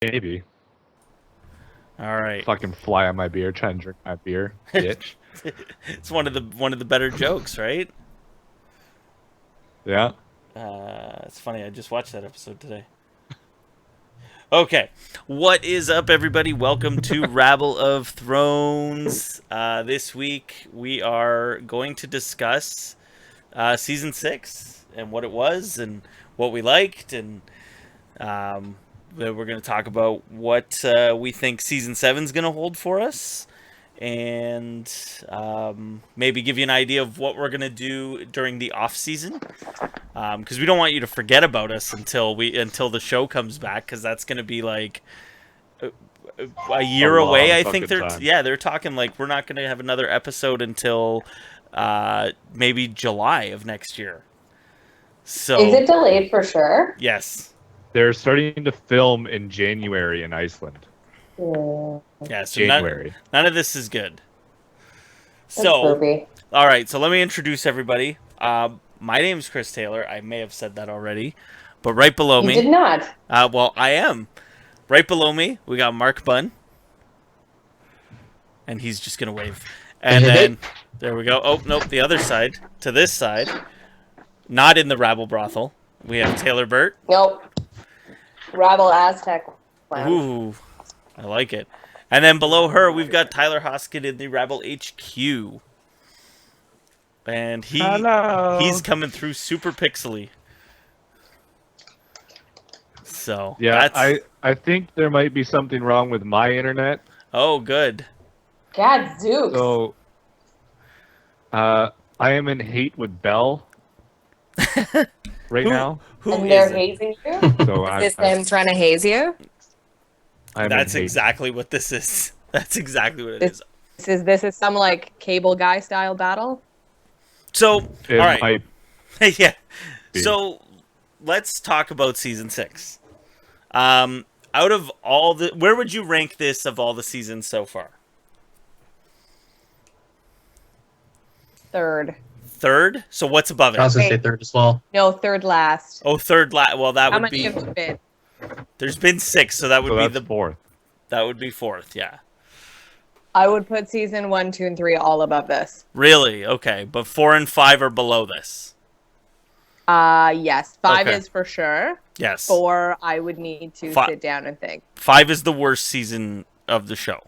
Maybe. All right. Fucking fly on my beer, trying to drink my beer, bitch. It's one of the better jokes, right? Yeah. It's funny. I just watched that episode today. Okay, what is up, everybody? Welcome to Rabble of Thrones. This week we are going to discuss season 6 and what it was and what we liked, and then we're going to talk about what we think season 7 is going to hold for us, and maybe give you an idea of what we're going to do during the off season, because we don't want you to forget about us until the show comes back, because that's going to be like a year away. I think they're talking like we're not going to have another episode until maybe July of next year. So is it delayed for sure? Yes. They're starting to film in January in Iceland. Yeah, so January. None of this is good. That's burpy. All right, so let me introduce everybody. My name is Chris Taylor. I may have said that already, but right below me, You did not. Well, I am. Right below me, we got Mark Bunn, and he's just gonna wave. And then there we go. Oh nope, the other side to this side, not in the rabble brothel. We have Taylor Burt. Nope. Rabble Aztec. Ooh, I like it. And then below her, we've got Tyler Hoskin in the Rabble HQ. And he's coming through super pixely. So yeah, I think there might be something wrong with my internet. Oh, good. God, Zeus. So, I am in hate with Bell right now. And they're hazing you? So Is this them trying to haze you? That's exactly what this is. That's exactly what it is. This is some like cable guy style battle? So, all right. Might yeah. be. So, let's talk about season 6. Out of all where would you rank this of all the seasons so far? Third. Third? So what's above it? I was going to say third as well. No, third last. Oh, third last. Well, that How would many be. have there been? There's been 6, so that would be the fourth. That would be fourth. Yeah. I would put season 1, 2, and 3 all above this. Really? Okay, but 4 and 5 are below this. Yes. 5 Okay. is for sure. Yes. 4, I would need to sit down and think. 5 is the worst season of the show,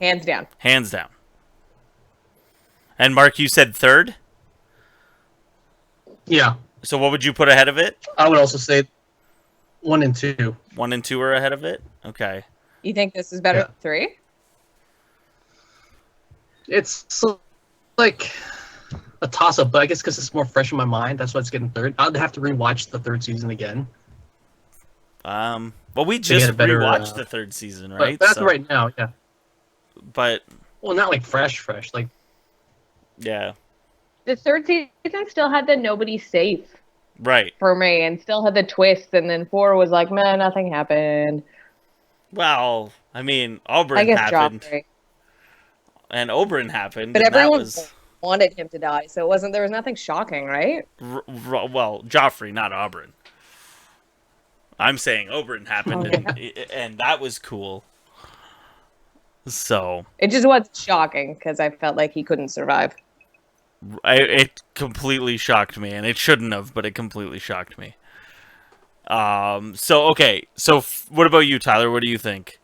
Hands down. hands down. And Mark, you said third. Yeah, So what would you put ahead of it? I would also say 1 and 2. 1 and 2 are ahead of it. Okay. You think this is better Yeah. than 3? It's like a toss-up, but I guess because it's more fresh in my mind, that's why it's getting third. I'd have to rewatch the third season again. Well, we get just a better, rewatched the third season, right? But that's right now, yeah. But Well, not like fresh. Like, yeah, The third season still had the nobody safe right. for me and still had the twists, and then 4 was like, man, nothing happened. Well, I mean, I Oberyn guess happened, Joffrey. and Oberyn happened, But and that everyone was wanted him to die, so there was nothing shocking, right? well, Joffrey, not Oberyn. I'm saying Oberyn happened, and that was cool. So It just was shocking because I felt like he couldn't survive. it completely shocked me, and it shouldn't have, but it completely shocked me. So okay, so what about you, Tyler? What do you think?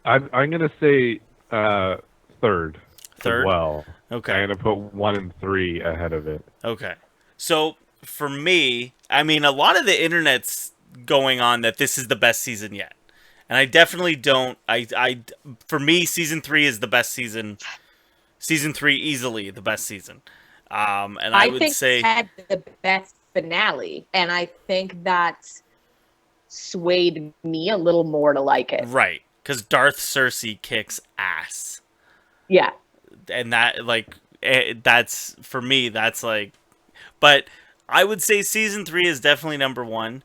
I'm gonna say third. Third? As well. Okay. I'm gonna put 1 and 3 ahead of it. Okay. So for me, I mean, a lot of the internet's going on that this is the best season yet, and I definitely don't. For me, season 3 is the best season. Season 3 easily the best season. And I would think say it had the best finale, and I think that swayed me a little more to like it. right, because Darth Cersei kicks ass, Yeah. and that that's for me. That's like, but I would say season 3 is definitely number 1,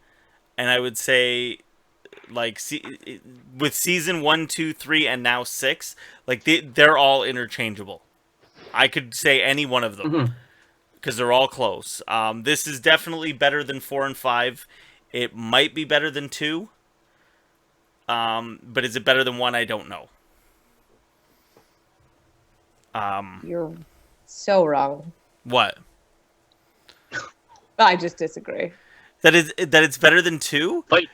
and I would say like with season 1, 2, 3, and now 6, like they're all interchangeable. I could say any one of them because they're all close. This is definitely better than 4 and 5. It might be better than 2. But is it better than 1? I don't know. You're so wrong. What? I just disagree. That it's better than 2? Fight.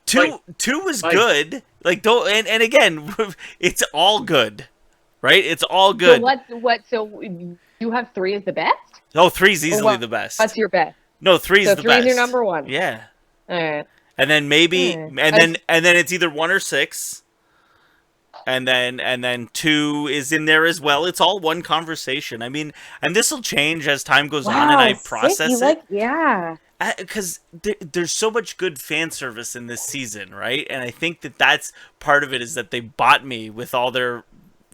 2 was Fight. good. Like, don't, and again, it's all good, right? It's all good. So you have 3 as the best? Oh, 3's easily what- the best. What's your best? No, 3's So the 3 is best. your number 1. Yeah. All right. And then maybe, Hmm. and then it's either 1 or 6. And then 2 is in there as well. It's all one conversation. I mean, and this will change as time goes on and I sick. process You it. like, yeah. Because there's so much good fan service in this season, right? And I think that's part of it, is that they bought me with all their,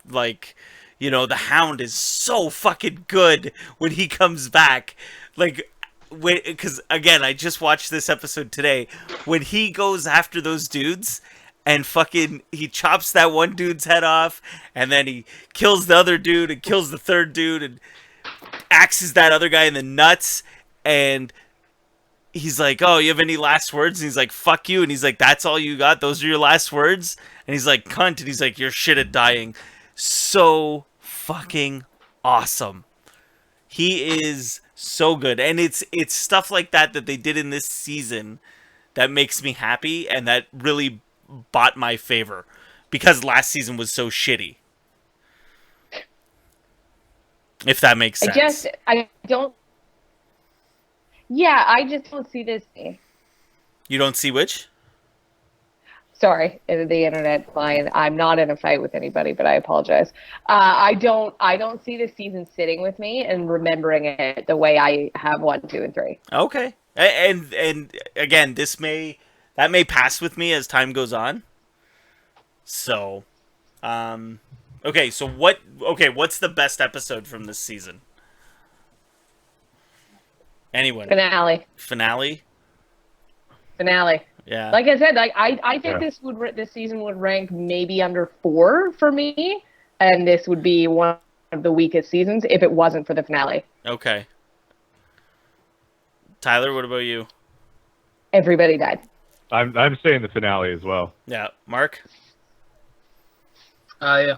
like, you know, the Hound is so fucking good when he comes back. Like, because again, I just watched this episode today. When he goes after those dudes and fucking he chops that one dude's head off, and then he kills the other dude and kills the third dude and axes that other guy in the nuts, and he's like, "Oh, you have any last words?" And he's like, "Fuck you." And he's like, "That's all you got? Those are your last words?" And he's like, "Cunt." And he's like, "You're shit at dying." So fucking awesome. He is so good. And it's stuff like that they did in this season that makes me happy and that really bought my favor, because last season was so shitty. If that makes sense. I don't. Yeah, I just don't see this. You don't see which? Sorry, the internet's fine. I'm not in a fight with anybody, but I apologize. I don't see this season sitting with me and remembering it the way I have 1, 2, and 3. Okay. And again, that may pass with me as time goes on. So, okay, so what's the best episode from this season? Anyone? Finale. Yeah. Like I said, I think Yeah. this season would rank maybe under 4 for me, and this would be one of the weakest seasons if it wasn't for the finale. Okay. Tyler, what about you? Everybody died. I'm saying the finale as well. Yeah. Mark? I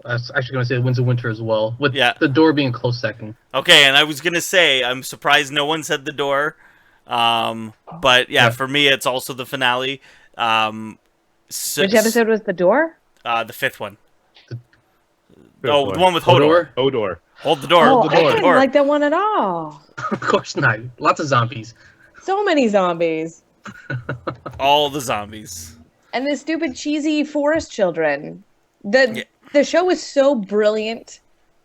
was actually going to say Winds of Winter as well, with Yeah. the door being a close second. Okay, and I was going to say, I'm surprised no one said The Door. But yeah, for me, it's also the finale. Which episode was the door? The 5th one. Fifth The one. one with Hodor. Hodor. Hold the door. Oh, Hold the I door. didn't like that one at all. Of course not. Lots of zombies. So many zombies. All the zombies. And the stupid cheesy forest children. The show was so brilliant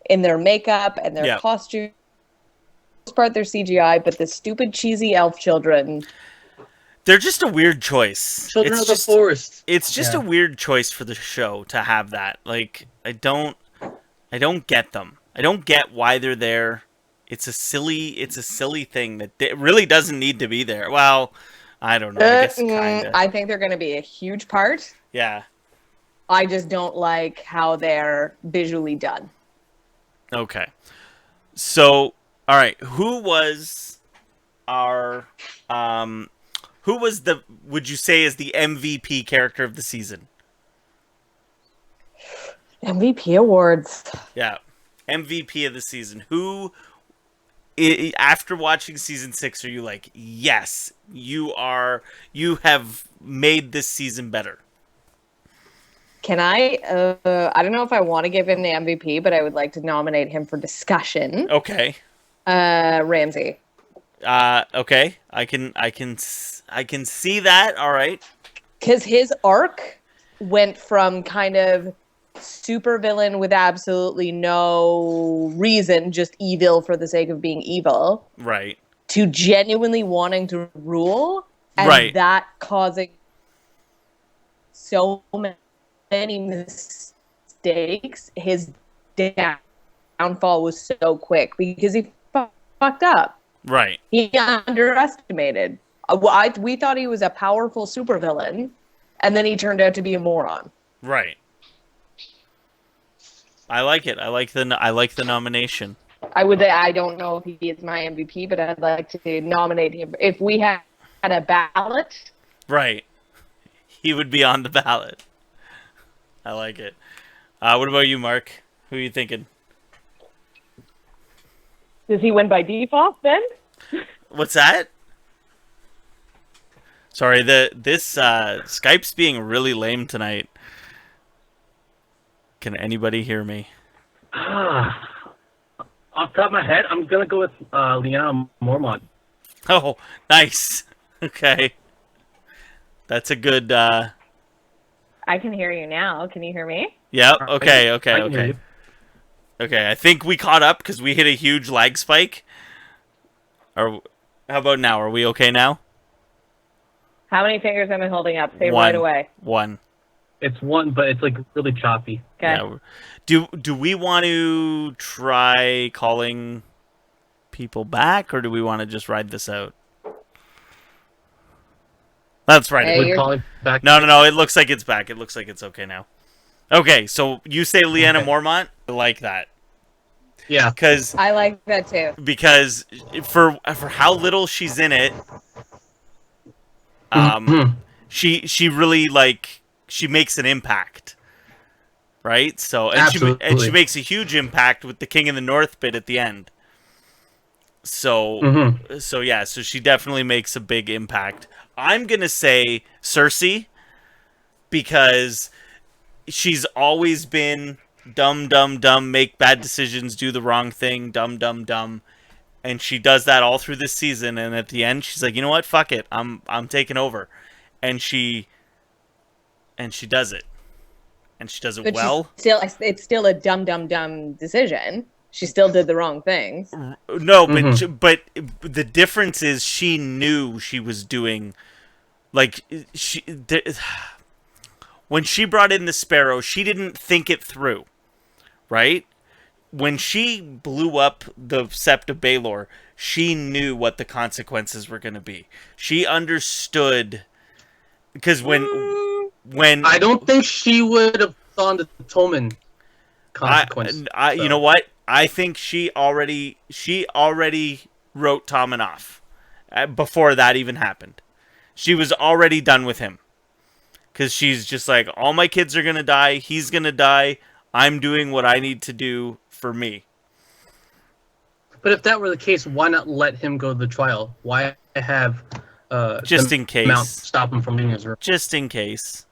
in their makeup and their costumes. For the most part, their CGI, but the stupid cheesy elf children. They're just a weird choice. Children of the Forest. It's just a weird choice for the show to have that. Like, I don't get them. I don't get why they're there. It's a silly thing that really doesn't need to be there. Well, I don't know. I guess kinda. I think they're going to be a huge part. Yeah. I just don't like how they're visually done. Okay. So, all right. Who was would you say is the MVP character of the season? MVP awards. Yeah. MVP of the season. Who, after watching season 6, are you like, yes, you have made this season better? Can I? I don't know if I want to give him the MVP, but I would like to nominate him for discussion. Okay. Ramsey. Okay. I can see that. All right. Because his arc went from kind of super villain with absolutely no reason, just evil for the sake of being evil, Right. to genuinely wanting to rule, and Right. that causing so many mistakes. His downfall was so quick because he fucked up. Right. He underestimated. We thought he was a powerful supervillain, and then he turned out to be a moron. Right. I like it. I like the nomination. I don't know if he is my MVP, but I'd like to nominate him. If we had a ballot, Right. he would be on the ballot. I like it. What about you, Mark? Who are you thinking? Does he win by default then? What's that? Sorry, this Skype's being really lame tonight. Can anybody hear me? Off the top of my head, I'm gonna go with Lyanna Mormont. Oh, nice. Okay. That's a good I can hear you now. Can you hear me? Yeah, okay. I can hear you. Okay, I think we caught up because we hit a huge lag spike. How about now? Are we okay now? How many fingers am I holding up? Say One. right away. One. It's one, but it's like really choppy. Okay. Yeah. Do we want to try calling people back, or do we want to just ride this out? That's right. Hey, Would call it back. No. It looks like it's back. It looks like it's okay now. Okay, so you say Lyanna Mormont? I like that. Yeah. I like that too. Because for how little she's in it, she really she makes an impact, right? So and she makes a huge impact with the King of the North bit at the end. So so she definitely makes a big impact. I'm gonna say Cersei because she's always been dumb, make bad decisions, do the wrong thing, dumb. And she does that all through this season, and at the end she's like, you know what, fuck it. I'm taking over. And she does it. And she does it But well. It's still a dumb decision. She still did the wrong things. No, but the difference is she knew she was doing when she brought in the Sparrow, she didn't think it through. Right? When she blew up the Sept of Baelor, she knew what the consequences were going to be. She understood because when I don't think she would have thought the Tommen consequence. You know what? I think she already wrote Tommen off before that even happened. She was already done with him because she's just like, all my kids are going to die. He's going to die. I'm doing what I need to do for me. But if that were the case, why not let him go to the trial? Why have just in case Mount stop him from leaving his room? Just in case.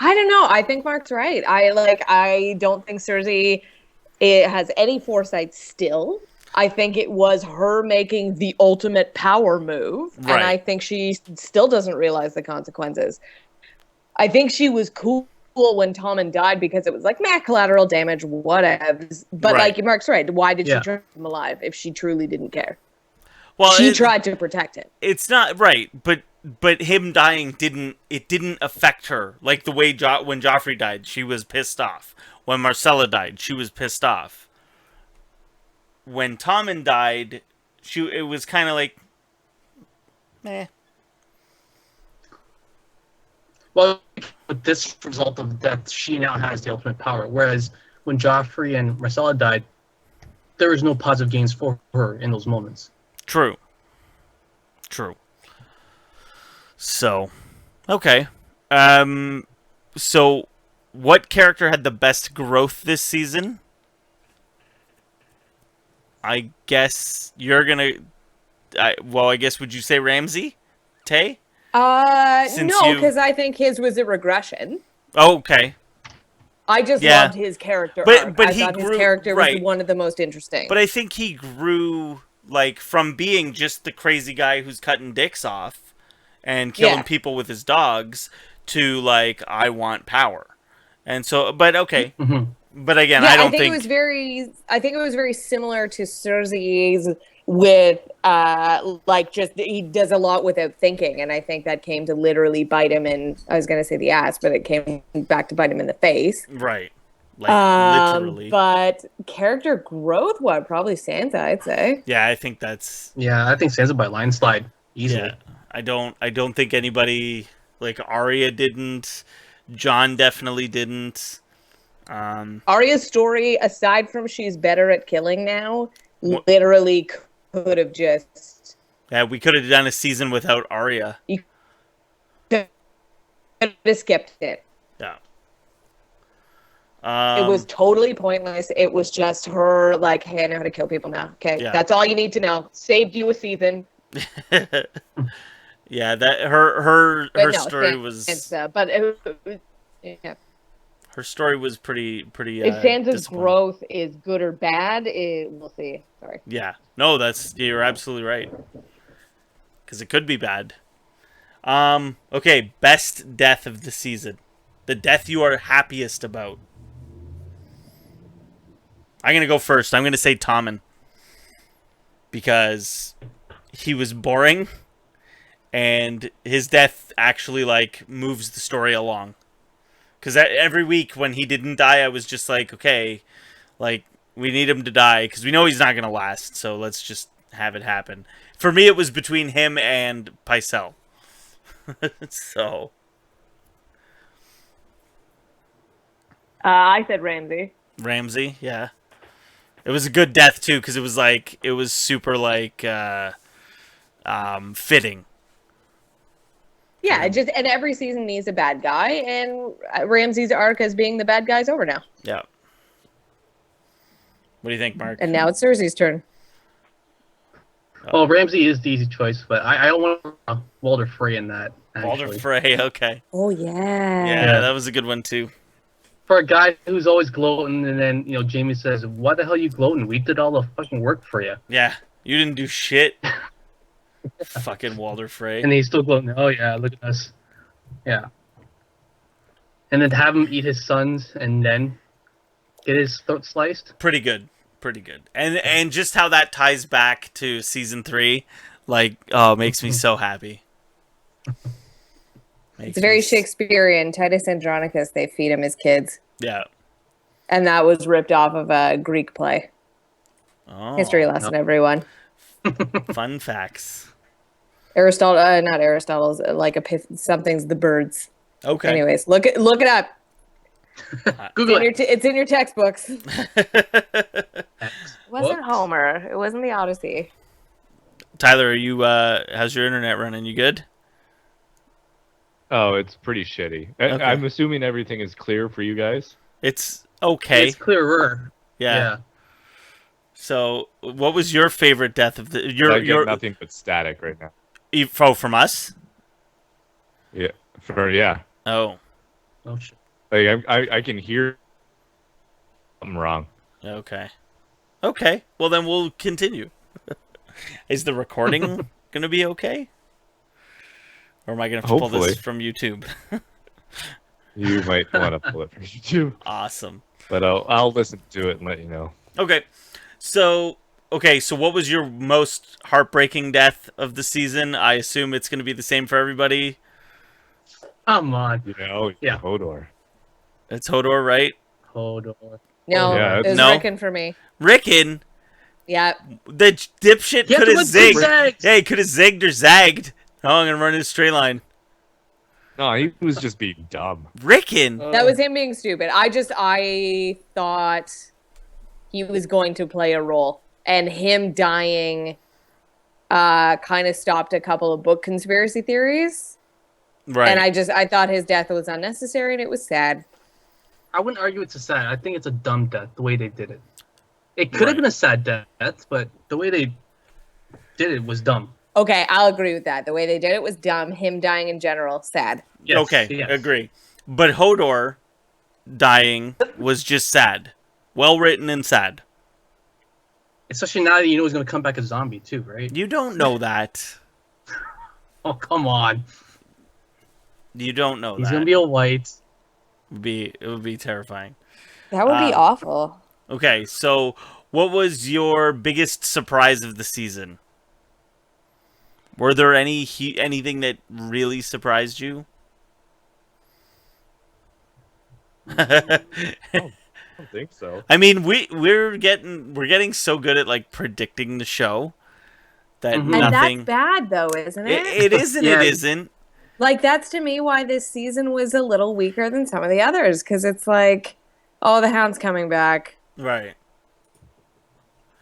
I don't know. I think Mark's right. I don't think Cersei has any foresight still. I think it was her making the ultimate power move, right. And I think she still doesn't realize the consequences. I think she was cool when Tommen died because it was like, collateral damage, whatever. But right. like Mark's right. Why did she try him alive if she truly didn't care? Well, she tried to protect him. It's not right, but him dying didn't affect her like the way when Joffrey died, she was pissed off. When Marcella died, she was pissed off. When Tommen died, it was kind of like, meh. Well, with this result of death, she now has the ultimate power. Whereas when Joffrey and Marcella died, there was no positive gains for her in those moments. True. So, okay. So, what character had the best growth this season? I guess you're gonna. I guess would you say Ramsay? Tay? No, because I think his was a regression. Oh, okay. I just loved his character arc. But I he thought grew, his character was right. one of the most interesting. But I think he grew from being just the crazy guy who's cutting dicks off and killing people with his dogs to I want power. And so, but okay. Mm-hmm. But again, I don't think it was very. I think it was very similar to Cersei's with he does a lot without thinking, and I think that came to literally bite him in. I was going to say the ass, but it came back to bite him in the face. Right. Literally. But character growth, probably Sansa, I'd say. Yeah, I think that's. Yeah, I think Sansa by landslide easily. Yeah, I don't think anybody Arya didn't. Jon definitely didn't. Arya's story, aside from she's better at killing now, literally could have just. Yeah, we could have done a season without Arya. could have skipped it. Yeah. It was totally pointless. It was just her like, hey, I know how to kill people now. Okay, Yeah. that's all you need to know. Saved you a season. Yeah, that her But no, story Sansa, but yeah. her story was pretty If Sansa's disappointing. growth is good or bad, we'll see. Sorry. Yeah. No, you're absolutely right. Because it could be bad. Okay, best death of the season. The death you are happiest about. I'm going to go first. I'm going to say Tommen. Because he was boring. And his death actually, like, moves the story along. Because every week when he didn't die, I was just like, okay, like, we need him to die. Because we know he's not going to last. So let's just have it happen. For me, it was between him and Pycelle. So. I said Ramsay. Ramsay, yeah. It was a good death, too, because it was, like, it was super, like, fitting. Yeah, and every season needs a bad guy, and Ramsay's arc as being the bad guy's over now. Yeah. What do you think, Mark? And now it's Cersei's turn. Well, Ramsay is the easy choice, but I don't want Walder Frey in that. Actually. Walder Frey, okay. Oh, yeah. Yeah, that was a good one, too. For a guy who's always gloating, and then, Jamie says, why the hell are you gloating? We did all the fucking work for you. Yeah, you didn't do shit. Fucking Walder Frey. And he's still gloating. Oh, yeah, look at us. Yeah. And then have him eat his sons and then get his throat sliced. Pretty good. Pretty good. And just how that ties back to season 3, like, oh, makes me so happy. It's very Shakespearean. Titus Andronicus, they feed him his kids. Yeah. And that was ripped off of a Greek play. Oh, History lesson, everyone. Fun facts. Aristotle, not Aristotle's, like something's the birds. Okay. Anyways, look it up. Google it. It's in your textbooks. It wasn't Whoops. Homer. It wasn't the Odyssey. Tyler, are you how's your internet running? You good? Oh, it's pretty shitty. Okay. I'm assuming everything is clear for you guys. It's okay. It's clearer. Yeah. So, what was your favorite death of the I your get nothing but static right now. from us? Yeah. Oh. Oh, shit. Like I can hear something wrong. Okay. Okay. Well, then we'll continue. Is the recording going to be okay? Or am I going to have to pull Hopefully. this from YouTube? You might want to pull it from YouTube, Awesome. but I'll listen to it and let you know. Okay. So what was your most heartbreaking death of the season? I assume it's going to be the same for everybody. Come on. Yeah, Hodor. It's Hodor, right? Hodor. No, Yeah, it was No. Rickon for me. Rickon, Yeah. the dipshit Get could to have a zigged. zigzag! Yeah, he could have zigged or zagged. Oh, I'm going to run in a straight line. No, he was just being dumb. Rickon. That was him being stupid. I thought he was going to play a role, and him dying kind of stopped a couple of book conspiracy theories. Right. And I thought his death was unnecessary, and it was sad. I wouldn't argue it's a sad. I think it's a dumb death, the way they did it. It could have been a sad death, but the way they did it was dumb. Okay, I'll agree with that. The way they did it was dumb. Him dying in general, sad. Yes, Okay, yes. agree. But Hodor dying was just sad. Well written and sad. Especially now that you know he's going to come back a zombie, too, right? You don't know that. Oh, come on. You don't know He's that. going to be a white. It would be terrifying. That would be awful. Okay, so what was your biggest surprise of the season? Were there anything that really surprised you? I don't think so. I mean, we're getting so good at like predicting the show that Mhm. And nothing. that's bad, though, isn't it? It isn't. Yeah. It isn't. Like, that's to me why this season was a little weaker than some of the others, because it's like, oh, the Hound's coming back. Right.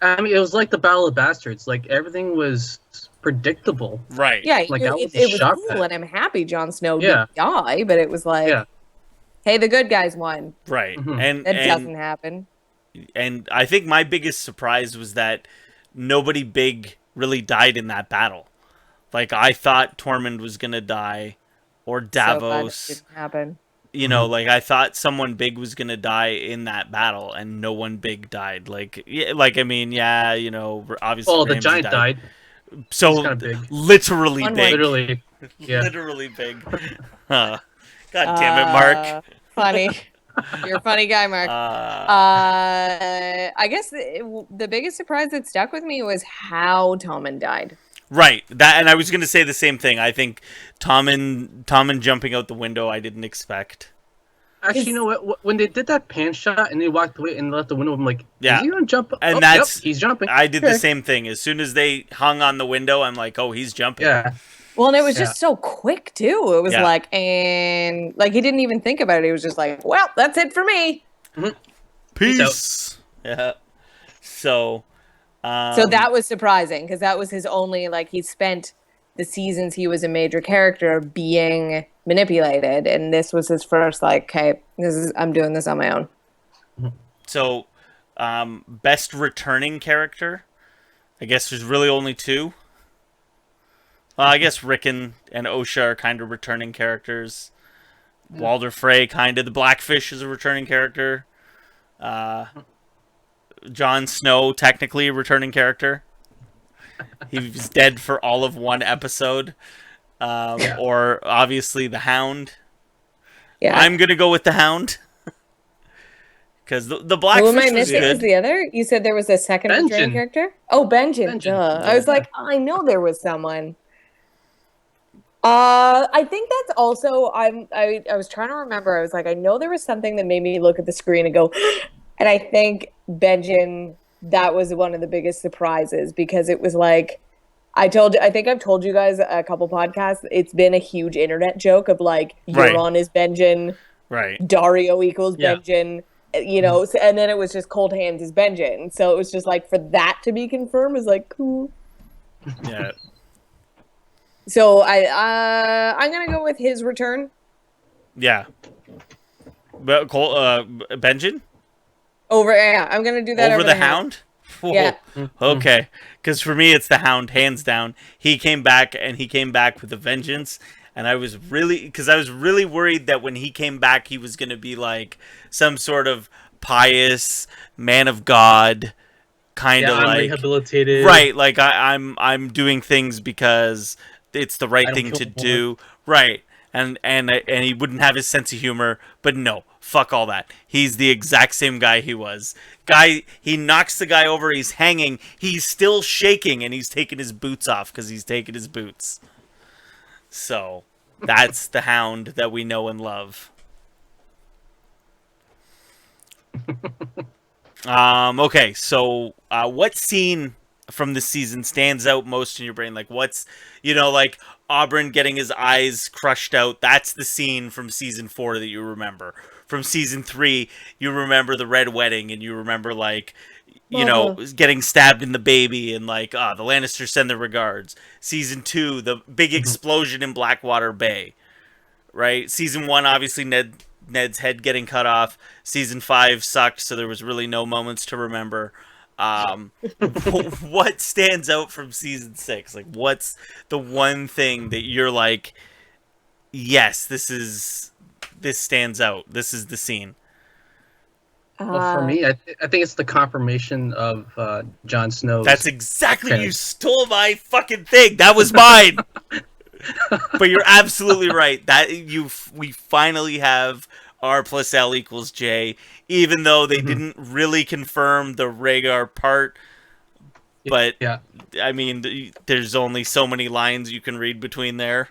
I mean, it was like the Battle of Bastards. Like, everything was predictable. Right. Yeah, Like, it, I it, was it was shocked cool, at. and I'm happy Jon Snow Yeah. didn't die, but it was like, Yeah. hey, the good guys won. Right. Mhm. And That and doesn't happen. and I think my biggest surprise was that nobody big really died in that battle. Like, I thought Tormund was gonna die, or So glad it Davos. didn't happen. You know, like, I thought someone big was gonna die in that battle, and no one big died. Like, yeah, like, I mean, yeah, you know, obviously. Well, the Ramsay giant died. So He's kinda big. literally One big, Literally. Yeah. literally big. Huh. God damn it, Mark. Funny. You're a funny guy, Mark. I guess the biggest surprise that stuck with me was how Tommen died. Right. That, and I was going to say the same thing. I think Tommen jumping out the window, I didn't expect. Actually, you know what? When they did that pan shot and they walked away and left the window, I'm like, Yeah. is he gonna jump? And Oh, that's yep, he's jumping. I did Okay. the same thing. As soon as they hung on the window, I'm like, oh, he's jumping. Yeah. Well, and it was Yeah. just so quick too. It was Yeah. like, and like he didn't even think about it. He was just like, well, that's it for me. Peace. Yeah. So. So that was surprising because that was his only, like, he spent the seasons he was a major character being manipulated, and this was his first, like, okay, I'm doing this on my own. So, best returning character. I guess there's really only two. Well, I guess Rickon and Osha are kind of returning characters. Walder Frey, kind of. The Blackfish is a returning character. Jon Snow, technically a returning character. He was dead for all of one episode. Or, obviously, the Hound. Yeah. I'm going to go with the Hound. Because the Who Blackfish am I was missing? Was good. the other? You said there was a second returning Benjen. character? Oh, Benjen. Benjen. Duh. I was like, I know there was someone. I think that's also I was trying to remember. I was like, I know there was something that made me look at the screen and go, and I think Benjen, that was one of the biggest surprises because it was like I think I've told you guys a couple podcasts. It's been a huge internet joke of like Right. Euron is Benjen, Right. Dario equals Yeah. Benjen, you know, and then it was just Cold Hands is Benjen. So it was just like for that to be confirmed is like cool. Yeah. So I'm gonna go with his return Yeah. But Benjen? over. Yeah, I'm gonna do that Over the Hound? Whoa. Yeah. Okay. Because for me, it's the Hound, hands down. He came back, and he came back with a vengeance. And I was really worried that when he came back, he was going to be like some sort of pious man of God, kind of I'm like rehabilitated. right. Like I'm doing things because it's the right I don't thing kill to people. do. Right. And he wouldn't have his sense of humor, but no, fuck all that. He's the exact same guy he was. He knocks the guy over, he's hanging, he's still shaking, and he's taking his boots off because he's taking his boots. So, that's the Hound that we know and love. Okay, so what scene from the season stands out most in your brain? Like, what's, like Oberyn getting his eyes crushed out? That's the scene from season 4 that you remember. From season 3, you remember the red wedding, and you remember, like, getting stabbed in the baby, and like, the Lannisters send their regards. Season 2, the big explosion in Blackwater Bay. Right? Season 1, obviously, Ned's head getting cut off. Season 5 sucked, so there was really no moments to remember. What stands out from season 6? Like, what's the one thing that you're like, yes, this stands out. This is the scene. Well, for me, I think it's the confirmation of Jon Snow. That's exactly, you stole my fucking thing. That was mine. But you're absolutely right. That we finally have R plus L equals J, even though they didn't really confirm the Rhaegar part. But yeah, I mean, there's only so many lines you can read between there.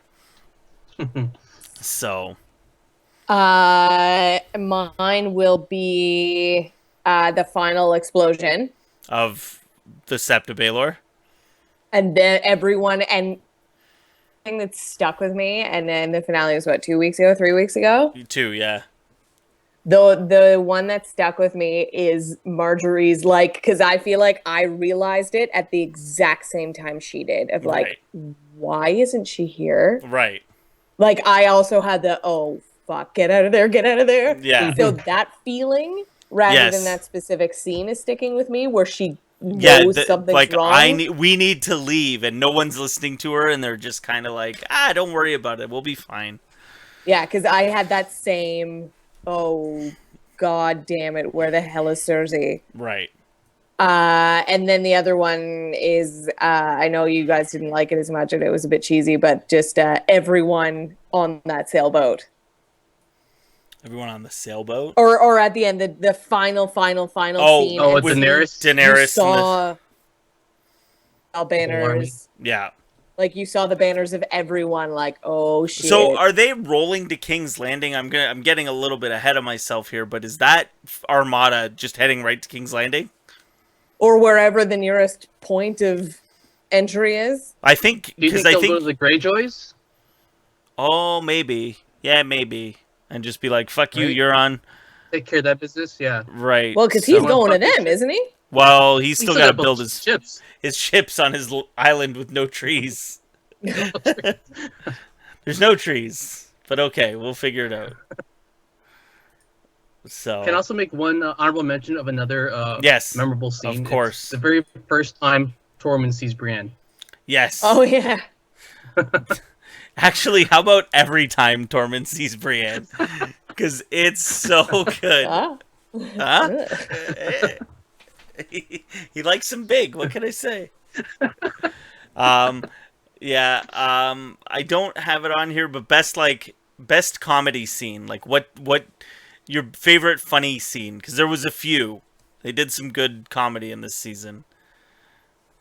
So. Mine will be the final explosion Of the Sept of Baelor. and then everyone and thing that stuck with me, and then the finale was what 3 weeks ago. 2, yeah. The one that stuck with me is Marjorie's, like, because I feel like I realized it at the exact same time she did, of like, why isn't she here? Right. Like, I also had the, oh, fuck, get out of there, get out of there. Yeah. So that feeling, rather Yes. than that specific scene, is sticking with me, where she knows something's like wrong. we need to leave, and no one's listening to her, and they're just kind of like, don't worry about it, we'll be fine. Yeah, because I had that same, oh, god damn it, where the hell is Cersei? Right. And then the other one is, I know you guys didn't like it as much, and it was a bit cheesy, but just everyone on that sailboat. Everyone on the sailboat? Or at the end, the final scene. with Daenerys? Daenerys. You saw all banners. Yeah. Like, you saw the banners of everyone, like, oh shit. So are they rolling to King's Landing? I'm getting a little bit ahead of myself here, but is that armada just heading right to King's Landing? Or wherever the nearest point of entry is? I think, Do you because think I they'll go think... to the Greyjoys? Oh, maybe. Yeah, maybe. And just be like, fuck you, Right. you're on. Take care of that business, yeah. Right. Well, because So- he's going to them, isn't he? Well, he's still got to build his his ships on his island with no trees. There's no trees, but okay, we'll figure it out. So Can I also make one honorable mention of another yes, memorable scene. of course. It's the very first time Tormund sees Brienne. Yes. Oh, yeah. Actually, how about every time Tormund sees Brienne? Because it's so good. Huh? He likes them big. What can I say? Yeah. I don't have it on here, but best comedy scene. Like what your favorite funny scene? Because there was a few. They did some good comedy in this season.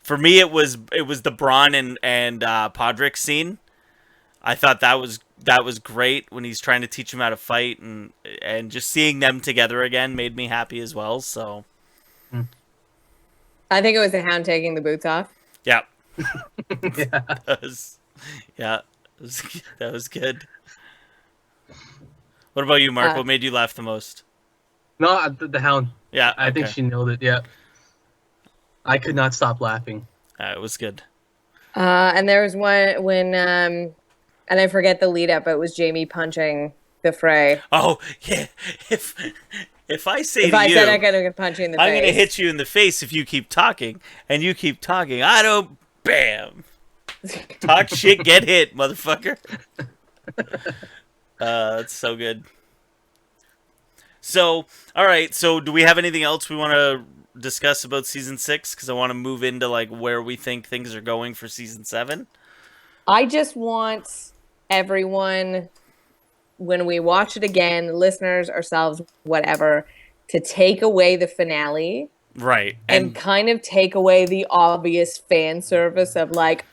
For me, it was the Bronn and Podrick scene. I thought that was great when he's trying to teach him how to fight, and just seeing them together again made me happy as well. So. I think it was the Hound taking the boots off. Yeah. Yeah. That was good. What about you, Mark? What made you laugh the most? No, the Hound. Yeah, I think she nailed it, yeah. I could not stop laughing. It was good. And there was one when, and I forget the lead up, but it was Jamie punching the Frey. Oh, yeah. If I say If to I you, said I'm going to punch you in the I'm face. going to hit you in the face if you keep talking, and you keep talking, I don't, bam. Talk shit, get hit, motherfucker. That's so good. So, all right. So, do we have anything else we want to discuss about season 6? Because I want to move into like where we think things are going for season 7. I just want everyone, when we watch it again, listeners, ourselves, whatever, to take away the finale. Right. And kind of take away the obvious fan service of like,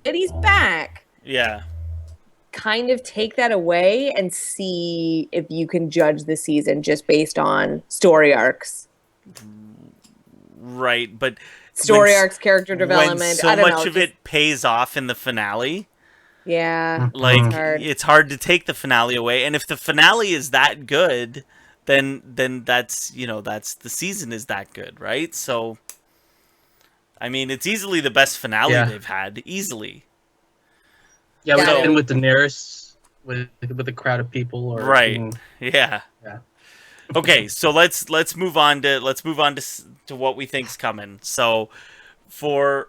and he's back. Yeah. Kind of take that away and see if you can judge the season just based on story arcs. Right, but story arcs, character development. When so I don't much know, of it pays off in the finale. Yeah. Like hard. It's hard to take the finale away, and if the finale is that good, then that's, that's the season is that good, right? So I mean, it's easily the best finale they've had, easily. Yeah, So- and with Daenerys, with the crowd of people, or Right. Yeah. Yeah. Okay, so let's move on to what we think's coming. So for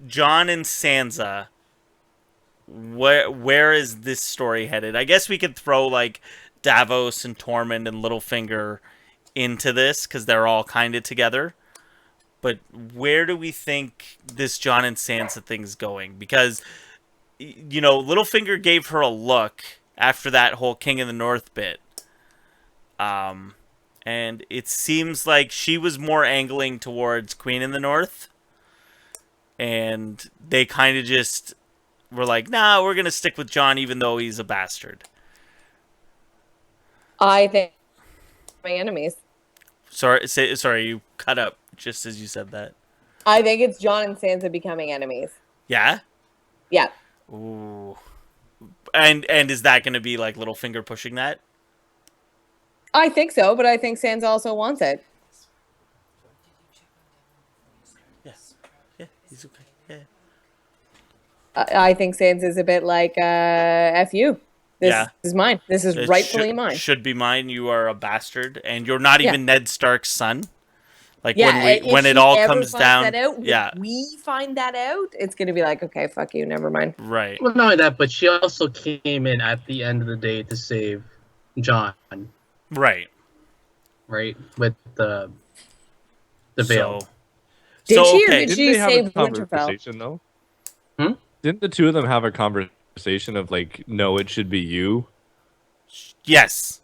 Jon and Sansa, where is this story headed? I guess we could throw like Davos and Tormund and Littlefinger into this because they're all kind of together. But where do we think this Jon and Sansa thing's going? Because Littlefinger gave her a look after that whole King of the North bit. And it seems like she was more angling towards Queen in the North. And they kind of just were like, nah, we're going to stick with Jon even though he's a bastard. I think my enemies. Sorry, you cut up just as you said that. I think it's Jon and Sansa becoming enemies. Yeah? Yeah. Ooh. And is that going to be like Littlefinger pushing that? I think so, but I think Sans also wants it. Yes. Yeah, he's okay. Yeah. I think Sans is a bit like, F you. This Yeah. is mine. This is It rightfully mine. Should be mine. You are a bastard, and you're not Yeah. even Ned Stark's son. Like Yeah, when if it she all ever comes finds down, that out, yeah, when we find that out, it's gonna be like, okay, fuck you, never mind. right, Well, not only that, but she also came in at the end of the day to save John, right. right? With the veil. Did she or okay. did Didn't she they have a save Winterfell? conversation though? Hmm? Didn't the two of them have a conversation of like, no, it should be you? Yes.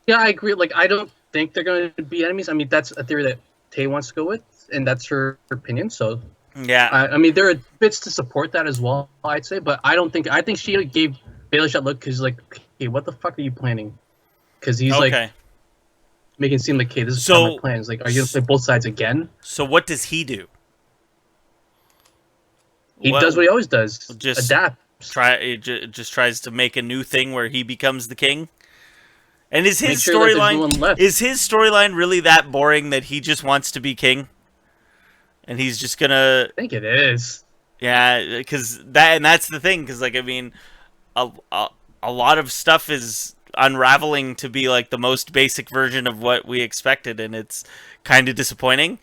Yeah, I agree. Like, I don't think they're going to be enemies. I mean, that's a theory that Tay wants to go with, and that's her opinion. So, Yeah. I mean, there are bits to support that as well, I'd say. But I don't think. I think she gave Baelish that look because, like, hey, what the fuck are you planning? Because he's okay. like making it seem like, hey, this is So- part of my plans. Like, are you gonna play both sides again? So what does he do? He does what he always does. Just Adapt. Just tries to make a new thing where he becomes the king. And is Make his sure that there's no one storyline left. is his storyline really that boring that he just wants to be king? And he's just gonna I think it is. yeah, because that's the thing. Because like I mean, a lot of stuff is unraveling to be like the most basic version of what we expected, and it's kind of disappointing.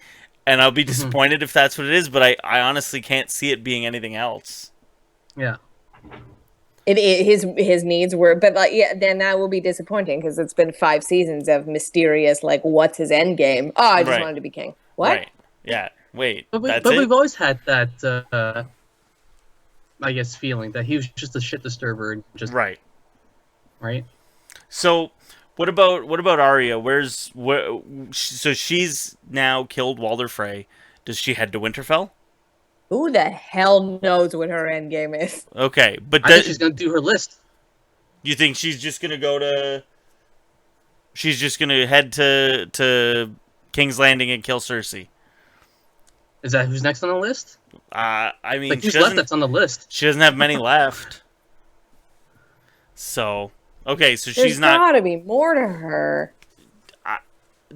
And I'll be disappointed if that's what it is, but I honestly can't see it being anything else. Yeah. His needs were, but like, yeah, then that will be disappointing because it's been 5 seasons of mysterious, like, what's his end game? Oh, I just Right. wanted to be king. What? Right. Yeah. Wait. But That's it? we've always had that, I guess, feeling that he was just a shit disturber and just Right. right. So, what about Arya? So she's now killed Walder Frey. Does she head to Winterfell? Who the hell knows what her end game is? Okay, but I think she's gonna do her list. you think she's just gonna go to? She's just gonna head to King's Landing and kill Cersei. Is that who's next on the list? I mean, Like, she who's left doesn't. that's on the list? She doesn't have many left. So okay, so There's she's not. gotta be more to her.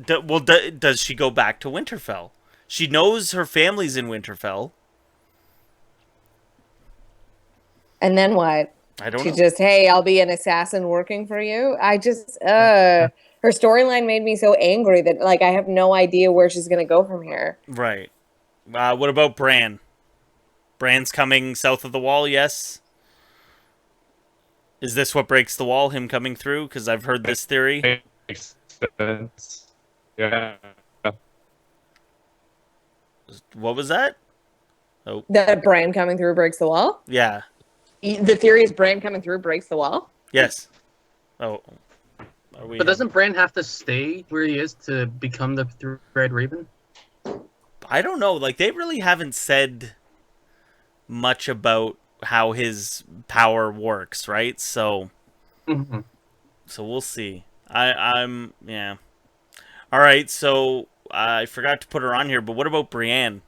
Does she go back to Winterfell? She knows her family's in Winterfell. And then what? I don't She know. just, hey, I'll be an assassin working for you. I just, her storyline made me so angry that, like, I have no idea where she's gonna go from here. Right. What about Bran? Bran's coming south of the wall, yes? Is this what breaks the wall, him coming through? Because I've heard this theory. Makes sense. Yeah. What was that? Oh, That Bran coming through breaks the wall. yeah. The theory is Bran coming through breaks the wall. Yes. Oh. Are we But doesn't Bran have to stay where he is to become the Red Raven? I don't know. Like, they really haven't said much about how his power works, right? So Mm-hmm. we'll see. I'm yeah. All right, so I forgot to put her on here, but what about Brienne?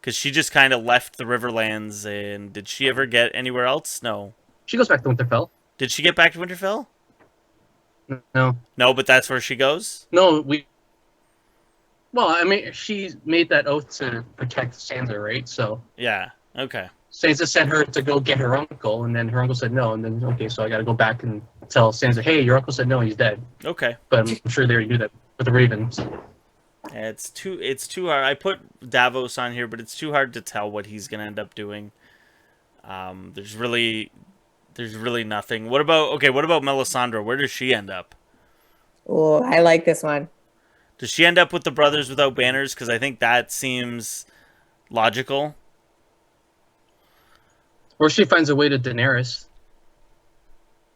Because she just kind of left the Riverlands, and did she ever get anywhere else? No. She goes back to Winterfell. Did she get back to Winterfell? No, No, but that's where she goes? no, Well, I mean, she made that oath to protect Sansa, right? So Yeah, okay. Sansa sent her to go get her uncle, and then her uncle said no, and then okay, so I got to go back and tell Sansa, hey, your uncle said no, he's dead. Okay. But I'm sure they already knew that with the Ravens. Yeah, it's too hard. I put Davos on here, but it's too hard to tell what he's going to end up doing. There's really nothing. What about Melisandre? Where does she end up? Oh, I like this one. Does she end up with the Brothers Without Banners? Because I think that seems logical. Or she finds a way to Daenerys.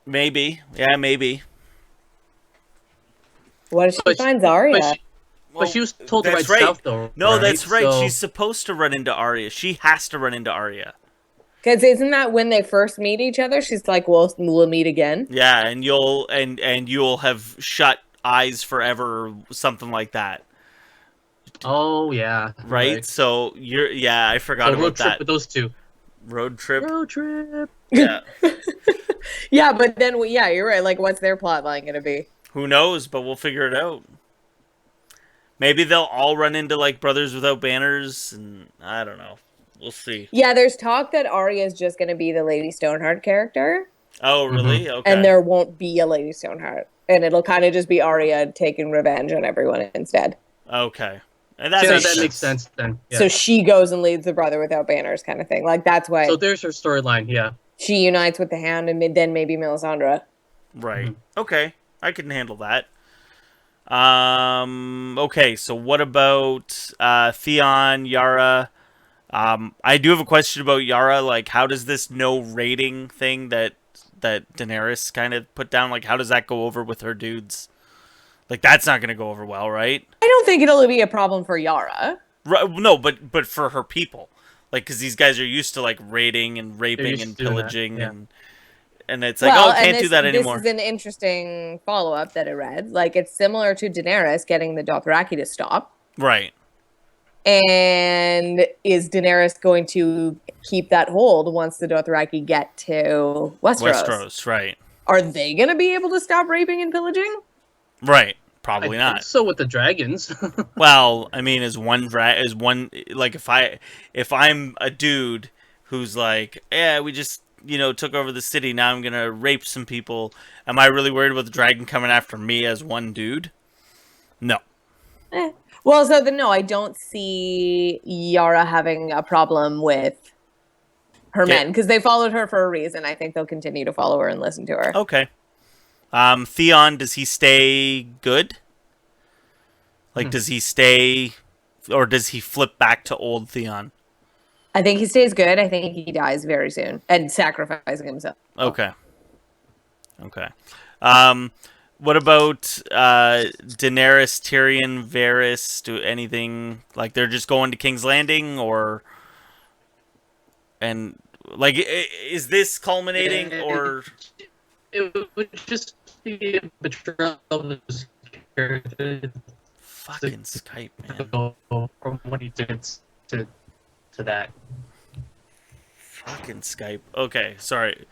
Maybe. Yeah, maybe. What if she But she- finds Arya? But she was told to ride that's right. south, though. No, right? that's right. So- She's supposed to run into Arya. She has to run into Arya. Because isn't that when they first meet each other? She's like, "Well, we'll meet again." Yeah, and you'll have shut eyes forever, or something like that. Oh yeah. Right? So I forgot So about road trip that. with those two. Road trip. Road trip. Yeah. Yeah, but then, yeah, you're right. Like, what's their plot line going to be? Who knows? But we'll figure it out. Maybe they'll all run into like Brothers Without Banners, and I don't know. We'll see. Yeah, there's talk that Arya is just going to be the Lady Stoneheart character. Oh, really? Okay. And there won't be a Lady Stoneheart. And it'll kind of just be Arya taking revenge on everyone instead. Okay. And that makes sense then. Yeah. So she goes and leads the Brother Without Banners kind of thing. Like, that's why So there's her storyline, yeah. she unites with the Hound and then maybe Melisandre. Right. Okay. I can handle that. Okay, so what about Theon, Yara? I do have a question about Yara. Like, how does this no rating thing that Daenerys kind of put down, like, how does that go over with her dudes? Like, that's not going to go over well, right? I don't think it'll be a problem for Yara. No, but for her people. Like, because these guys are used to, like, raiding and raping and pillaging yeah. and it's like, can't do that anymore. This is an interesting follow-up that I read. Like, it's similar to Daenerys getting the Dothraki to stop. Right. And is Daenerys going to keep that hold once the Dothraki get to Westeros? Westeros, right. Are they going to be able to stop raping and pillaging? Right. Probably I not. think so with the dragons. Well, I mean, like if I'm a dude who's like, yeah, we just took over the city. Now I'm gonna rape some people. Am I really worried about the dragon coming after me as one dude? No. Well, so then no, I don't see Yara having a problem with her men because they followed her for a reason. I think they'll continue to follow her and listen to her. Okay. Theon, does he stay good? Like, does he stay, or does he flip back to old Theon? I think he stays good. I think he dies very soon and sacrificing himself. Okay. What about Daenerys, Tyrion, Varys? Do anything like they're just going to King's Landing, is this culminating or? It would just be a betrayal of this character. Fucking Skype, man. From what he did to that. Fucking Skype. Okay, sorry,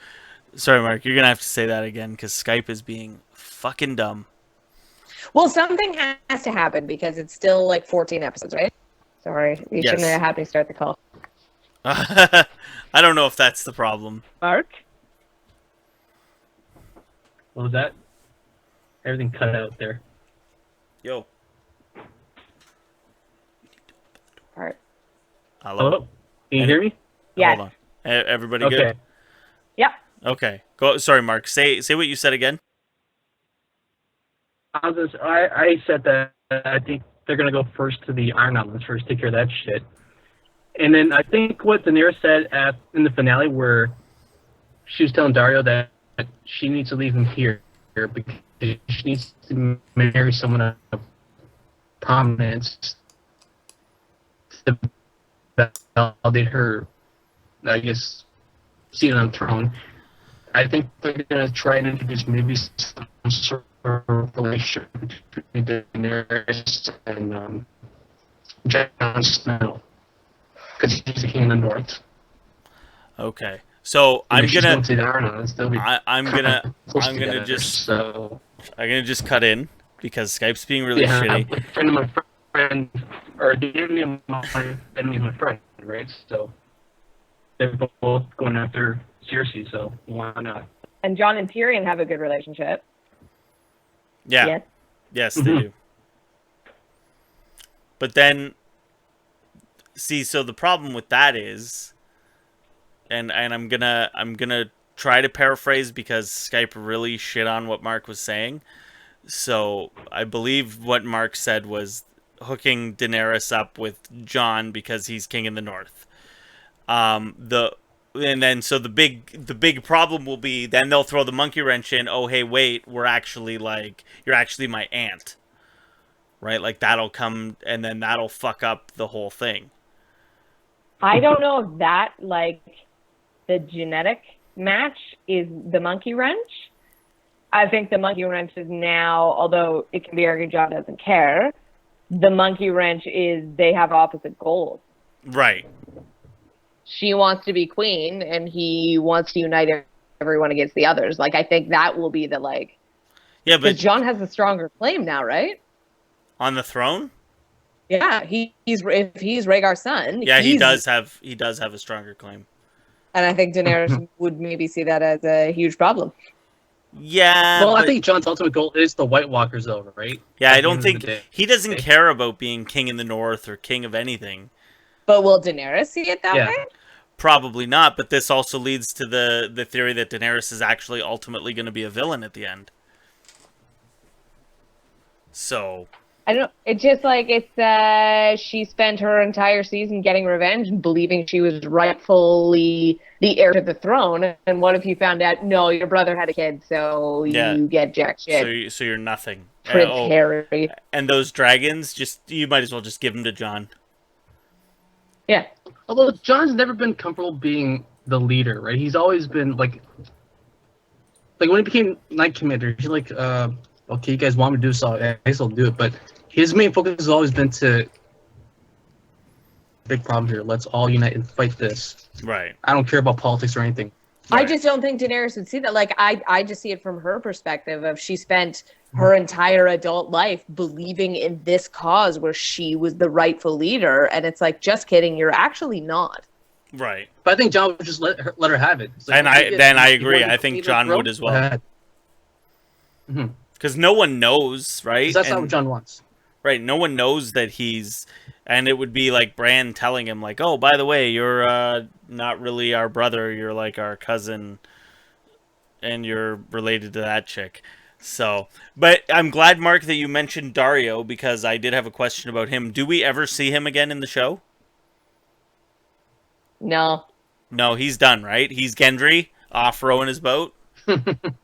Mark. You're gonna have to say that again because Skype is being fucking dumb. Well, something has to happen because it's still like 14 episodes, right? Sorry, you shouldn't have had me start the call. I don't know if that's the problem. Mark? What was that? Everything cut out there. Yo. Part. Hello? Can you hear me? Yeah. Hold on. Everybody Okay. good? Yep. Okay. Go. Sorry, Mark. Say what you said again. I said that I think they're gonna go first to the Iron Islands first, take care of that shit. And then I think what Daenerys said in the finale, where she was telling Daario that she needs to leave him here because she needs to marry someone of prominence to validate her, I guess, seat on the throne. I think they're gonna try and introduce maybe some sort of relationship between Daenerys and Jon Snow, because he's the king of the North. Okay. So I'm gonna just cut in because Skype's being really shitty. A friend of my friend, or the enemy of my enemy of my friend, right? So they're both going after Cersei, so why not? And Jon and Tyrion have a good relationship. Yeah. Yes, they do. But then, see, so the problem with that is, and I'm gonna try to paraphrase because Skype really shit on what Mark was saying. So I believe what Mark said was hooking Daenerys up with Jon because he's king in the North. So the big problem will be then they'll throw the monkey wrench in. Oh, hey, wait, you're actually my aunt, right? Like that'll come and then that'll fuck up the whole thing. I don't know if that the genetic match is the monkey wrench. I think the monkey wrench is now, although it can be argued Jon doesn't care, the monkey wrench is they have opposite goals. Right. She wants to be queen, and he wants to unite everyone against the others. I think that will be the Yeah, Because but John has the stronger claim now, right? on the throne? Yeah, he's if he's Rhaegar's son. Yeah, he he's- does have a stronger claim. And I think Daenerys would maybe see that as a huge problem. Yeah, Well, I but- think John's ultimate goal is the White Walkers, though, right? yeah, At I the don't end of think the day. he doesn't care about being king in the North or king of anything. But will Daenerys see it that Yeah. way? Probably not, but this also leads to the theory that Daenerys is actually ultimately going to be a villain at the end. So, I don't. It's just like it's. She spent her entire season getting revenge and believing she was rightfully the heir to the throne. And what if you found out, no, your brother had a kid, so Yeah. you get jack shit. so you're nothing. Prince Oh, Harry. and those dragons, you might as well just give them to Jon. Yeah. Although John's never been comfortable being the leader, right? He's always been like when he became Knight Commander, he's like, okay, you guys want me to do so, I guess I'll do it. But his main focus has always been to big problem here. Let's all unite and fight this. Right. I don't care about politics or anything. I just don't think Daenerys would see that. Like, I just see it from her perspective of she spent her entire adult life believing in this cause where she was the rightful leader. And it's like, just kidding, you're actually not. Right. But I think John would just let her have it. It's like, And okay, I you agree. want I to think lead the Jon throne? would as well. Go ahead. Mhm. Because no one knows, right? 'Cause that's not And- what John wants. Right, no one knows that he's, and it would be like Bran telling him, like, "Oh, by the way, you're not really our brother. You're like our cousin, and you're related to that chick." So, but I'm glad, Mark, that you mentioned Dario because I did have a question about him. Do we ever see him again in the show? No. No, he's done, right? He's Gendry off rowing his boat.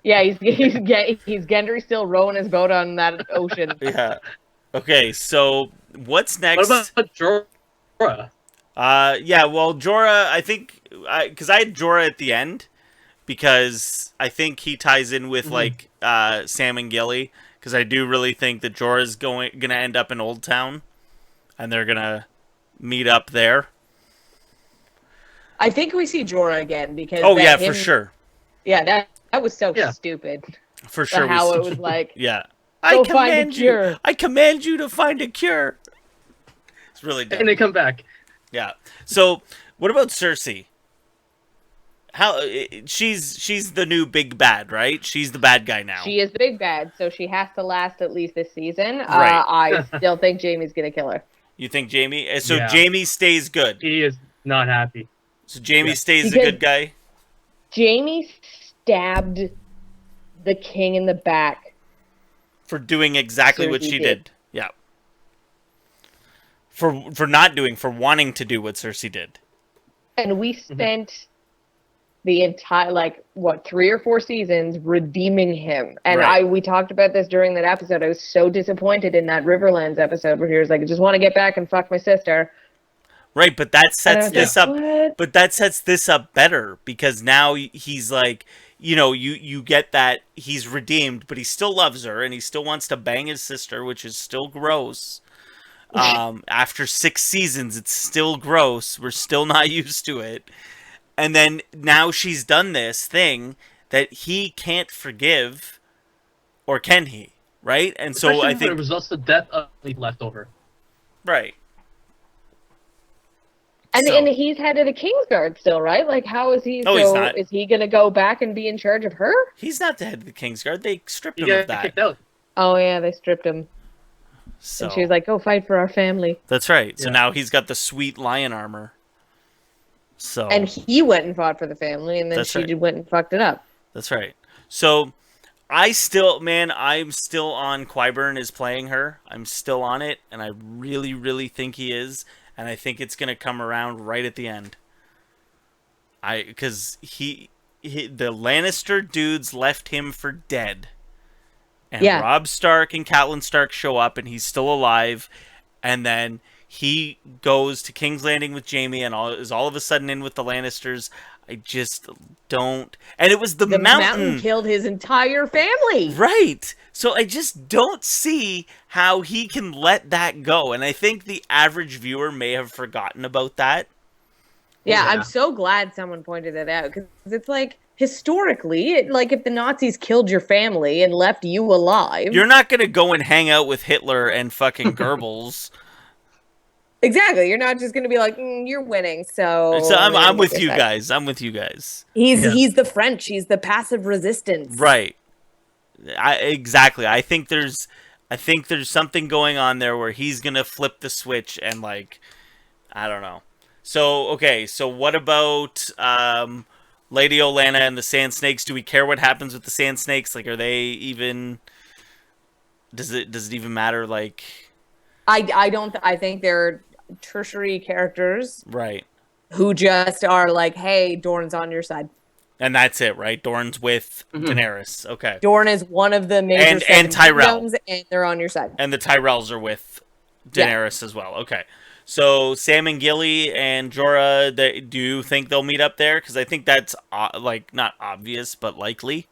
Yeah, he's Gendry still rowing his boat on that ocean. Yeah. Okay, so what's next? What about Jorah? Yeah, well, Jorah, I think, because I had Jorah at the end, because I think he ties in with, like, Sam and Gilly, because I do really think that Jorah's gonna end up in Old Town, and they're gonna meet up there. I think we see Jorah again because. Oh, yeah, for sure. Yeah, that was so Yeah. stupid. For sure. How it was like. Yeah. Go find a you. cure. I command you to find a cure. It's really dumb. And they come back. Yeah. So, what about Cersei? How she's the new big bad, right? She's the bad guy now. She is the big bad, so she has to last at least this season. Right. I still think Jamie's gonna kill her. You think Jamie? So Yeah. Jamie stays good. He is not happy. So Jamie Yeah. stays the Because- good guy. Jamie stabbed the king in the back. For doing exactly what Cersei she did. did. Yeah. For not doing, for wanting to do what Cersei did. And we spent the entire, 3 or 4 seasons redeeming him. And Right. we talked about this during that episode. I was so disappointed in that Riverlands episode where he was like, I just want to get back and fuck my sister. Right, but that And I sets was this like, up. what? But that sets this up better because now he's like, you get that he's redeemed, but he still loves her and he still wants to bang his sister, which is still gross. After 6 seasons, it's still gross. We're still not used to it. And then now she's done this thing that he can't forgive, or can he? Right? And so Especially I when think it results the death of the leftover. right. And, So- and he's head of the Kingsguard still, right? Like, how is he? Oh, he's not. Is he going to go back and be in charge of her? He's not the head of the Kingsguard. They stripped You him of get that. kicked out. Oh, yeah, they stripped him. So And she was like, go fight for our family. that's right. So Yeah. now he's got the sweet lion armor. So And he went and fought for the family, and then That's she right. went and fucked it up. that's right. So I'm still on Qyburn is playing her. I'm still on it, and I really, really think he is, and I think it's gonna come around right at the end. Because the Lannister dudes left him for dead, and Yeah. Robb Stark and Catelyn Stark show up, and he's still alive, and then he goes to King's Landing with Jamie, and is all of a sudden in with the Lannisters. I just don't. And it was the mountain killed his entire family. Right. So I just don't see how he can let that go. And I think the average viewer may have forgotten about that. Yeah, Yeah. I'm so glad someone pointed it out because it's like historically, like if the Nazis killed your family and left you alive, You're not gonna go and hang out with Hitler and fucking Goebbels. exactly. You're not just going to be like, you're winning. So I'm with you guys. I'm with you guys. He's the French. He's the passive resistance. Right. Exactly. I think there's something going on there where he's gonna flip the switch and like, I don't know. So okay. So what about Lady Olenna and the Sand Snakes? Do we care what happens with the Sand Snakes? Like, are they even? Does it even matter? Like, I don't. I think they're tertiary characters, right? Who just are like, hey, Dorne's on your side. And that's it, right? Dorne's with Daenerys. Okay. Dorne is one of the major and Tyrell, kingdoms, and they're on your side. And the Tyrells are with Daenerys as well. Okay. So Sam and Gilly and Jorah, do you think they'll meet up there? Because I think that's like not obvious, but likely.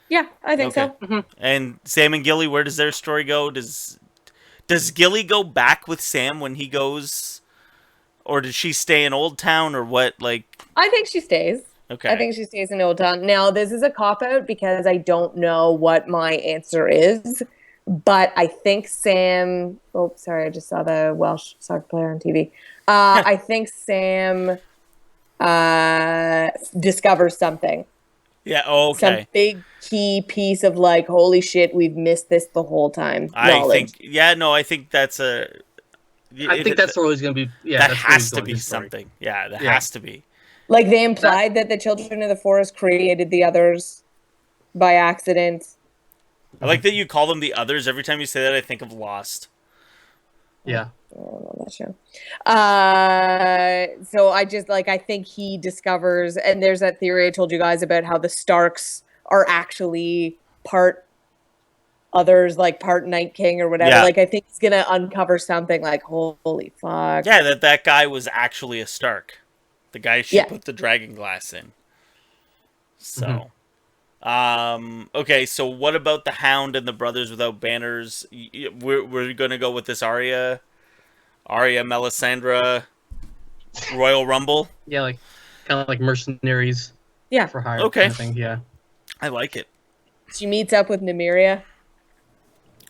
Yeah, I think so. And Sam and Gilly, where does their story go? Does Gilly go back with Sam when he goes, or does she stay in Old Town, or what? Like, I think she stays. Okay. I think she stays in Old Town. Now, this is a cop-out because I don't know what my answer is, but I think Sam... Oh, sorry, I just saw the Welsh soccer player on TV. I think Sam discovers something. Yeah, okay. Some big key piece of like, holy shit, we've missed this the whole time. I think that's a... I think that's always going to be... Yeah, that has to be something. Yeah, that has to be. Like, they implied that the children of the forest created the others by accident. I like that you call them the others. Every time you say that, I think of Lost. Yeah. I'm not sure. So I just, like, I think he discovers, and there's that theory I told you guys about how the Starks are actually part others, like part Night King or whatever. Yeah. Like, I think he's going to uncover something like, holy fuck. Yeah, that guy was actually a Stark. The guy she put the dragon glass in. So, okay. So what about the Hound and the Brothers Without Banners? We're gonna go with this Arya, Melisandre, Royal Rumble. Yeah, like kind of like mercenaries. Yeah. For hire. Okay. Kind of thing. Yeah. I like it. She meets up with Nymeria.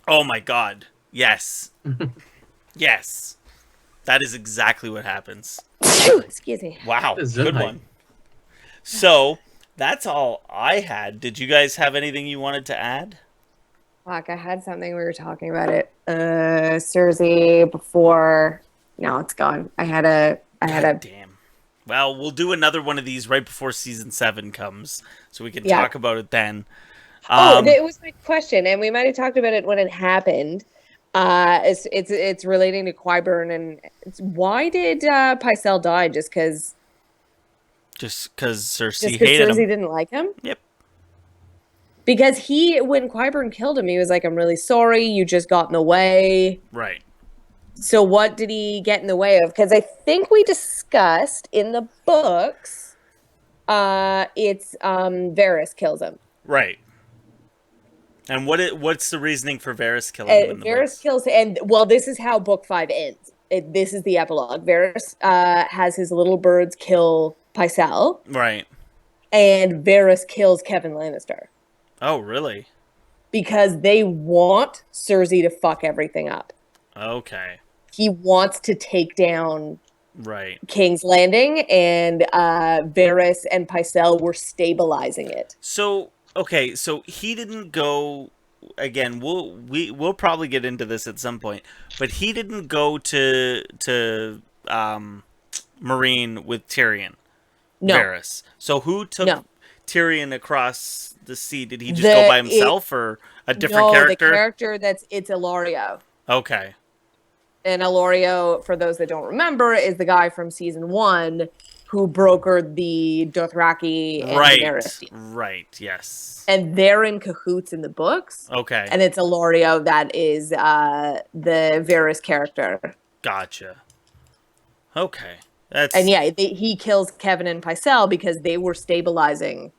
Oh my god. Yes. Yes. That is exactly what happens. Excuse me. Wow. Good one. So, that's all I had. Did you guys have anything you wanted to add? Fuck, I had something. We were talking about it. Cersei before. No, it's gone. I had a. Damn. Well, we'll do another one of these right before season 7 comes, so we can talk about it then. It was my question, and we might have talked about it when it happened. It's relating to Qyburn, and why did Pycelle die? Just because Cersei hated him. Cersei didn't like him. Yep. Because when Qyburn killed him, he was like, "I'm really sorry. You just got in the way." Right. So what did he get in the way of? Because I think we discussed in the books, it's Varys kills him. Right. And what's the reasoning for Varys killing him in the Varys books? kills, and well, this is how book 5 ends. This is the epilogue. Varys has his little birds kill Pycelle. Right. And Varys kills Kevin Lannister. Oh, really? Because they want Cersei to fuck everything up. Okay. He wants to take down King's Landing, and Varys and Pycelle were stabilizing it. So, okay, so he didn't go again. We'll probably get into this at some point, but he didn't go to Meereen with Tyrion. No. Varys. So who took Tyrion across the sea? Did he just go by himself, or a different character? No, the character it's Ilario. Okay. And Ilario, for those that don't remember, is the guy from season 1 who brokered the Dothraki and Daenerys deal. Right, yes. And they're in cahoots in the books. Okay. And it's Ilario that is the Varys character. Gotcha. Okay. And he kills Kevin and Pycelle because they were stabilizing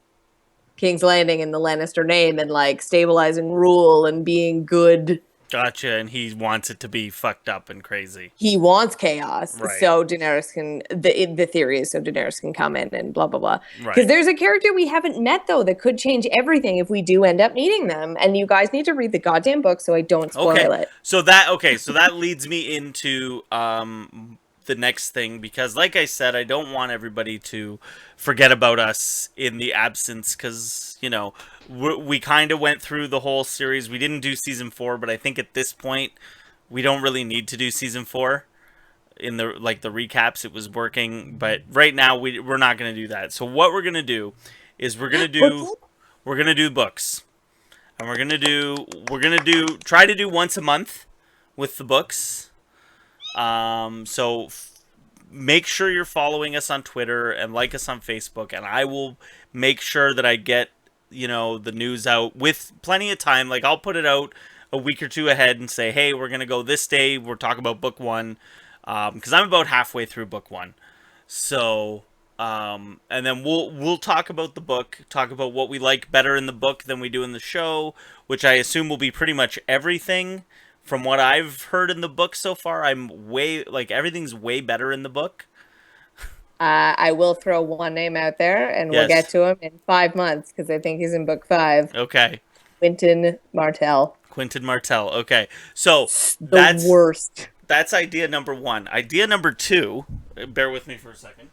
King's Landing in the Lannister name, and like stabilizing rule and being good Gotcha, and he wants it to be fucked up and crazy. He wants chaos, Right. so Daenerys can. The theory is so Daenerys can come in and blah blah blah. Because Right. there's a character we haven't met though that could change everything if we do end up meeting them. And you guys need to read the goddamn book so I don't spoil it. So that leads me into the next thing, because like I said, I don't want everybody to forget about us in the absence, because we kind of went through the whole series. We didn't do season 4, but I think at this point we don't really need to do season 4 in the recaps. It was working, but right now we're not going to do that. So what we're going to do is we're going to do books. And we're gonna try to do once a month with the books. So make sure you're following us on Twitter and like us on Facebook, and I will make sure that I get the news out with plenty of time. Like, I'll put it out a week or two ahead and say, hey, we're gonna go this day. We're talking about book 1, because I'm about halfway through book 1. So. And then we'll talk about the book, talk about what we like better in the book than we do in the show, which I assume will be pretty much everything from what I've heard in the book so far. Everything's way better in the book. I will throw one name out there, and we'll get to him in 5 months because I think he's in book 5. Okay. Quentin Martell. Okay. So The worst. That's idea number 1. Idea number 2. Bear with me for a second.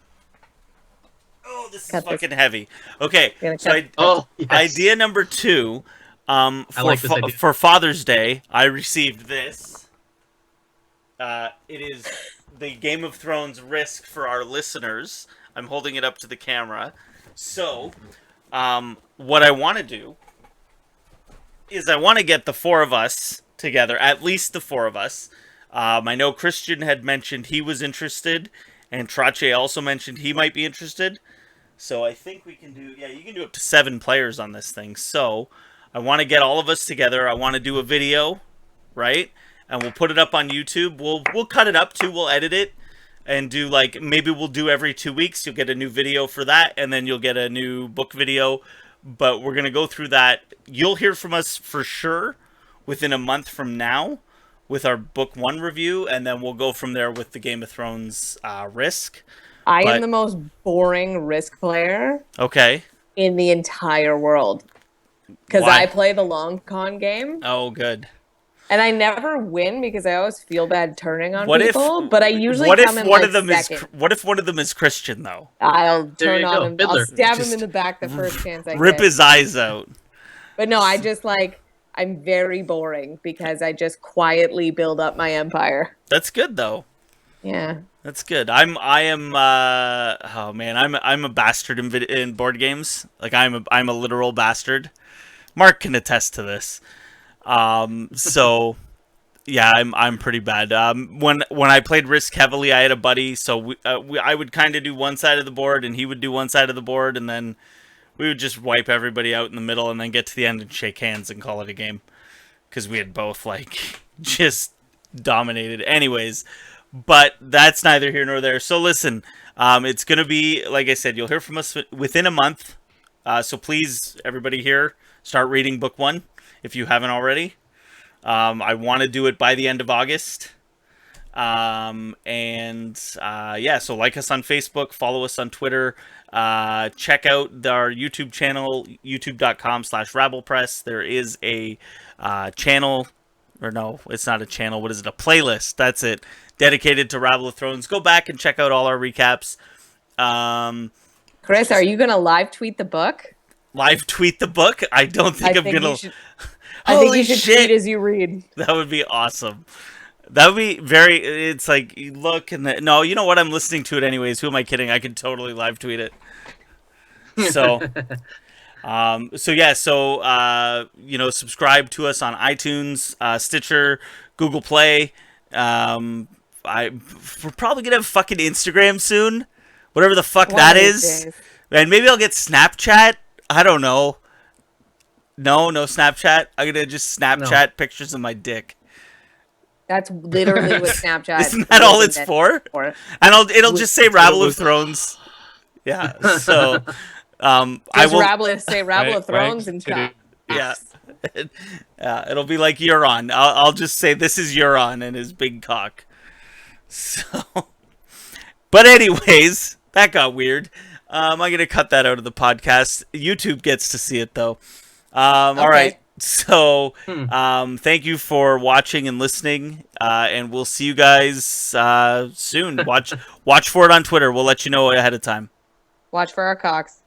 Oh, this is fucking heavy. Okay, so idea number 2. For Father's Day, I received this. It is the Game of Thrones Risk for our listeners. I'm holding it up to the camera. So, what I want to do is I want to get the 4 of us together, at least the 4 of us. I know Christian had mentioned he was interested, and Trache also mentioned he might be interested. So I think we can do, you can do up to 7 players on this thing. So I want to get all of us together. I want to do a video, right? And we'll put it up on YouTube. We'll cut it up too. We'll edit it and do maybe we'll do every 2 weeks. You'll get a new video for that, and then you'll get a new book video. But we're going to go through that. You'll hear from us for sure within a month from now with our book 1 review, and then we'll go from there with the Game of Thrones Risk. I am the most boring Risk player in the entire world. Because I play the long con game. Oh, good. And I never win because I always feel bad turning on people. But I usually come in second. What if one of them is Christian, though? I'll turn on him. I'll stab him in the back the first chance I get. Rip his eyes out. But no, I just I'm very boring because I just quietly build up my empire. That's good, though. Yeah. That's good. I'm a bastard in board games. I'm a literal bastard. Mark can attest to this. So yeah, I'm pretty bad. When I played Risk heavily, I had a buddy, so I would kind of do one side of the board and he would do one side of the board, and then we would just wipe everybody out in the middle and then get to the end and shake hands and call it a game, because we had both just dominated. Anyways. But that's neither here nor there. So listen, it's going to be, like I said, you'll hear from us within a month. So please, everybody here, start reading book 1 if you haven't already. I want to do it by the end of August. So like us on Facebook, follow us on Twitter. Check out our YouTube channel, youtube.com/RabblePress. There is a channel, or no, it's not a channel. What is it? A playlist. That's it. Dedicated to Rabble of Thrones. Go back and check out all our recaps. Chris, are you going to live tweet the book? Live tweet the book? I don't think I'm going to. I think you should tweet as you read. That would be awesome. That would be very. It's like, you look and no, you know what? I'm listening to it anyways. Who am I kidding? I could totally live tweet it. So. Subscribe to us on iTunes, Stitcher, Google Play. We're probably gonna have fucking Instagram soon, whatever the fuck that is. And maybe I'll get Snapchat. I don't know. No Snapchat. I'm gonna just Snapchat pictures of my dick. That's literally what Snapchat. Isn't that all it's for? And it'll just say Rabble of Thrones. Yeah. So, I will say Rabble of Thrones and stuff. Yeah. It'll be like Euron. I'll just say this is Euron and his big cock. So, but anyways, that got weird. I'm gonna cut that out of the podcast. YouTube gets to see it though. All right. So, thank you for watching and listening, and we'll see you guys soon. Watch for it on Twitter. We'll let you know ahead of time. Watch for our cocks.